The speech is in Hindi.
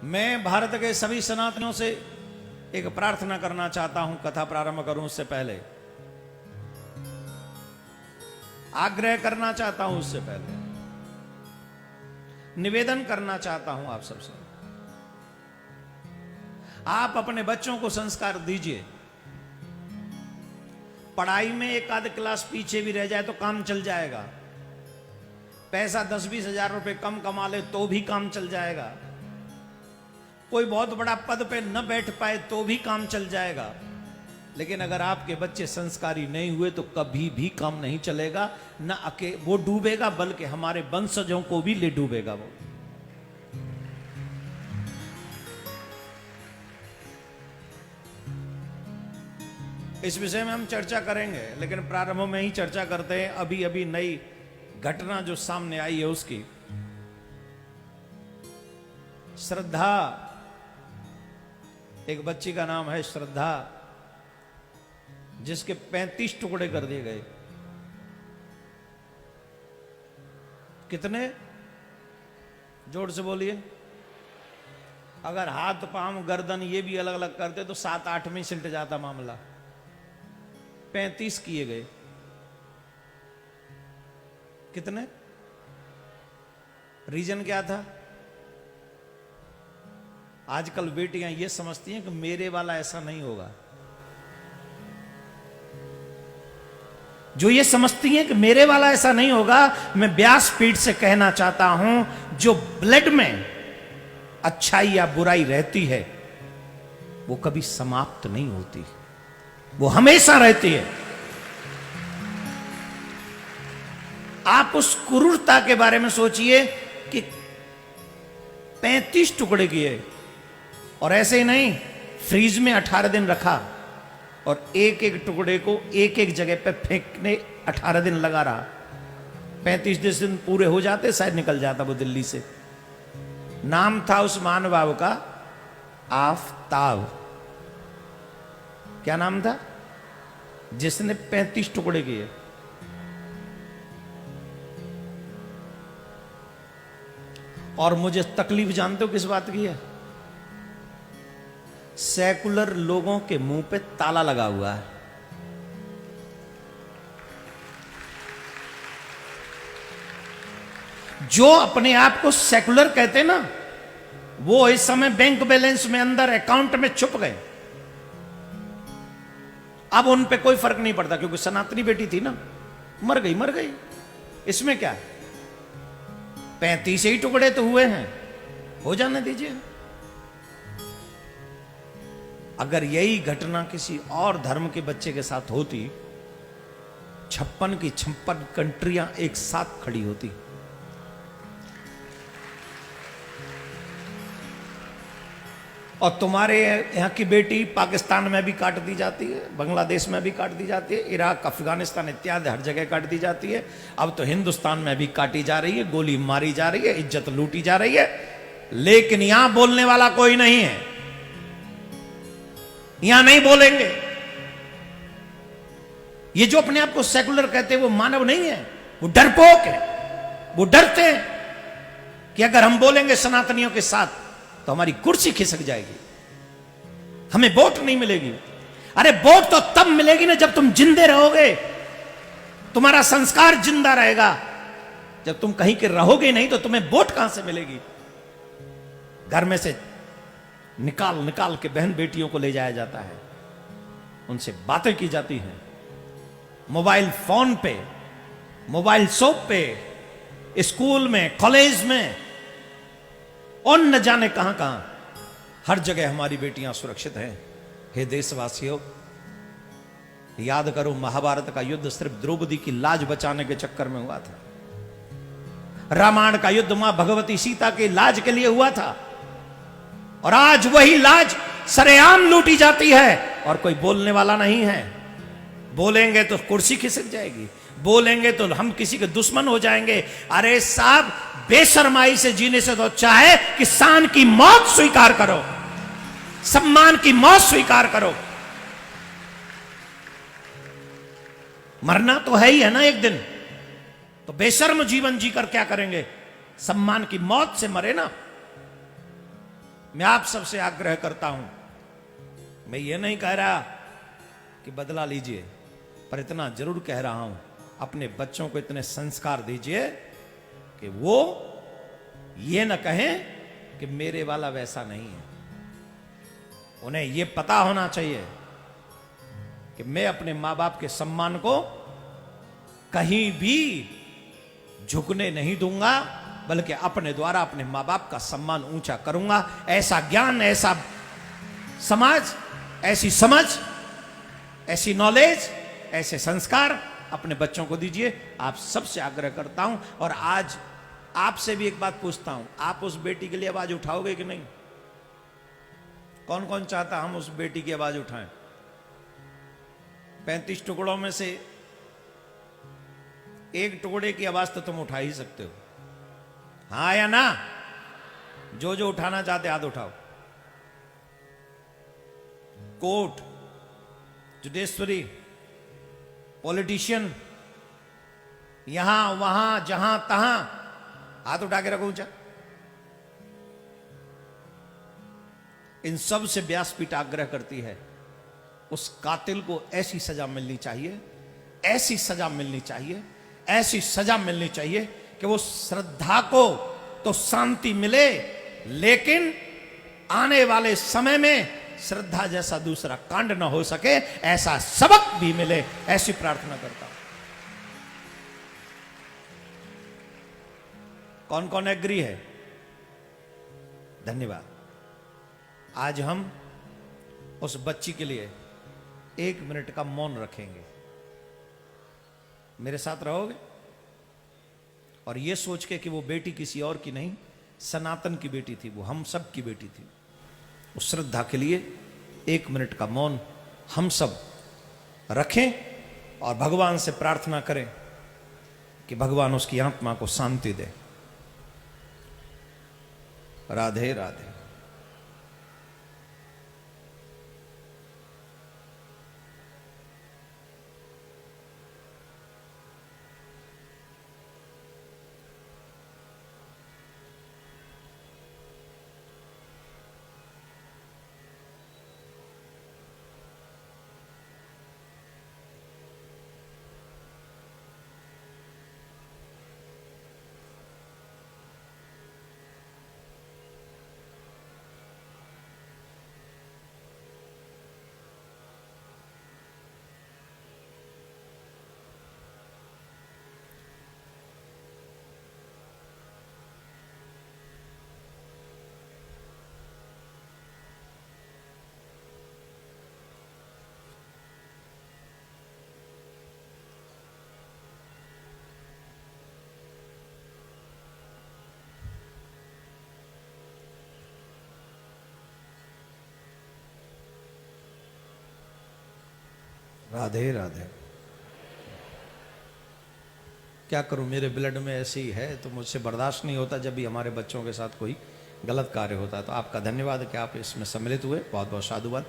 मैं भारत के सभी सनातनियों से एक प्रार्थना करना चाहता हूं, कथा प्रारंभ करूं उससे पहले आग्रह करना चाहता हूं, उससे पहले निवेदन करना चाहता हूं आप सबसे। आप अपने बच्चों को संस्कार दीजिए। पढ़ाई में एक आध क्लास पीछे भी रह जाए तो काम चल जाएगा। पैसा 10-20 हजार रुपए कम कमा ले तो भी काम चल जाएगा। कोई बहुत बड़ा पद पे न बैठ पाए तो भी काम चल जाएगा। लेकिन अगर आपके बच्चे संस्कारी नहीं हुए तो कभी भी काम नहीं चलेगा। न वो डूबेगा बल्कि हमारे वंशजों को भी ले डूबेगा वो। इस विषय में हम चर्चा करेंगे, लेकिन प्रारंभ में ही चर्चा करते हैं। अभी अभी नई घटना जो सामने आई है उसकी। श्रद्धा, एक बच्ची का नाम है श्रद्धा, जिसके 35 टुकड़े कर दिए गए। कितने? जोर से बोलिए। अगर हाथ पांव गर्दन ये भी अलग अलग करते तो 7-8 में सिलट जाता मामला। 35 किए गए। कितने? रीजन क्या था? आजकल बेटियां ये समझती हैं कि मेरे वाला ऐसा नहीं होगा। जो ये समझती हैं कि मेरे वाला ऐसा नहीं होगा, मैं व्यासपीठ से कहना चाहता हूं, जो ब्लड में अच्छाई या बुराई रहती है वो कभी समाप्त नहीं होती, वो हमेशा रहती है। आप उस क्रूरता के बारे में सोचिए कि 35 टुकड़े किए और ऐसे ही नहीं, फ्रीज में 18 दिन रखा और एक एक टुकड़े को एक एक जगह पे फेंकने 18 दिन लगा रहा। 35 दिन पूरे हो जाते शायद निकल जाता वो दिल्ली से। नाम था उस महानुभाव का आफताब। क्या नाम था? जिसने 35 टुकड़े किए। और मुझे तकलीफ जानते हो किस बात की है? सेकुलर लोगों के मुंह पे ताला लगा हुआ है। जो अपने आप को सेकुलर कहते ना, वो इस समय बैंक बैलेंस में अंदर अकाउंट में छुप गए। अब उन पे कोई फर्क नहीं पड़ता, क्योंकि सनातनी बेटी थी ना, मर गई मर गई। इसमें क्या है? 35 ही टुकड़े तो हुए हैं, हो जाने दीजिए। अगर यही घटना किसी और धर्म के बच्चे के साथ होती, 56 की 56 कंट्रियां एक साथ खड़ी होती। और तुम्हारे यहां की बेटी पाकिस्तान में भी काट दी जाती है, बांग्लादेश में भी काट दी जाती है, इराक अफगानिस्तान इत्यादि हर जगह काट दी जाती है। अब तो हिंदुस्तान में भी काटी जा रही है, गोली मारी जा रही है, इज्जत लूटी जा रही है। लेकिन यहां बोलने वाला कोई नहीं है। यहां नहीं बोलेंगे। ये जो अपने आप को सेकुलर कहते हैं वो मानव नहीं है, वो डरपोक है। वो डरते हैं कि अगर हम बोलेंगे सनातनियों के साथ तो हमारी कुर्सी खिसक जाएगी, हमें वोट नहीं मिलेगी। अरे वोट तो तब मिलेगी ना जब तुम जिंदे रहोगे, तुम्हारा संस्कार जिंदा रहेगा। जब तुम कहीं के रहोगे नहीं तो तुम्हें वोट कहां से मिलेगी? घर में से निकाल निकाल के बहन बेटियों को ले जाया जाता है, उनसे बातें की जाती हैं, मोबाइल फोन पे, मोबाइल शॉप पे, स्कूल में, कॉलेज में, और न जाने कहां कहां। हर जगह हमारी बेटियां सुरक्षित हैं। हे देशवासियों, याद करो, महाभारत का युद्ध सिर्फ द्रौपदी की लाज बचाने के चक्कर में हुआ था। रामायण का युद्ध मां भगवती सीता के लाज के लिए हुआ था। और आज वही लाज सरेआम लूटी जाती है और कोई बोलने वाला नहीं है। बोलेंगे तो कुर्सी खिसक जाएगी, बोलेंगे तो हम किसी के दुश्मन हो जाएंगे। अरे साहब, बेशर्माई से जीने से तो अच्छा है कि शान की मौत स्वीकार करो, सम्मान की मौत स्वीकार करो। मरना तो है ही है ना एक दिन, तो बेशर्म जीवन जीकर क्या करेंगे? सम्मान की मौत से मरे ना। मैं आप सबसे आग्रह करता हूं, मैं ये नहीं कह रहा कि बदला लीजिए, पर इतना जरूर कह रहा हूं, अपने बच्चों को इतने संस्कार दीजिए कि वो ये न कहें कि मेरे वाला वैसा नहीं है। उन्हें ये पता होना चाहिए कि मैं अपने मां बाप के सम्मान को कहीं भी झुकने नहीं दूंगा, बल्कि अपने द्वारा अपने मां बाप का सम्मान ऊंचा करूंगा। ऐसा ज्ञान, ऐसा समाज, ऐसी समझ, ऐसी नॉलेज, ऐसे संस्कार अपने बच्चों को दीजिए, आप सबसे आग्रह करता हूं। और आज आपसे भी एक बात पूछता हूं, आप उस बेटी के लिए आवाज उठाओगे कि नहीं? कौन कौन चाहता हम उस बेटी की आवाज उठाएं? 35 टुकड़ों में से एक टुकड़े की आवाज तो तुम उठा ही सकते हो, हाँ या ना? जो जो उठाना चाहते हाथ उठाओ। कोर्ट, जुडिशरी, पॉलिटिशियन, यहां वहां जहां तहां हाथ उठा के रखो ऊंचा। इन सब से व्यासपीठ आग्रह करती है, उस कातिल को ऐसी सजा मिलनी चाहिए, ऐसी सजा मिलनी चाहिए, ऐसी सजा मिलनी चाहिए कि वो श्रद्धा को तो शांति मिले, लेकिन आने वाले समय में श्रद्धा जैसा दूसरा कांड न हो सके, ऐसा सबक भी मिले, ऐसी प्रार्थना करता हूं। कौन कौन एग्री है? धन्यवाद। आज हम उस बच्ची के लिए 1 मिनट का मौन रखेंगे। मेरे साथ रहोगे? और यह सोच के कि वो बेटी किसी और की नहीं, सनातन की बेटी थी, वो हम सब की बेटी थी। उस श्रद्धा के लिए 1 मिनट का मौन हम सब रखें और भगवान से प्रार्थना करें कि भगवान उसकी आत्मा को शांति दे। राधे राधे। राधे राधे। क्या करूं, मेरे ब्लड में ऐसी ही है, तो मुझसे बर्दाश्त नहीं होता जब भी हमारे बच्चों के साथ कोई गलत कार्य होता है। तो आपका धन्यवाद कि आप इसमें सम्मिलित हुए, बहुत बहुत साधुवाद।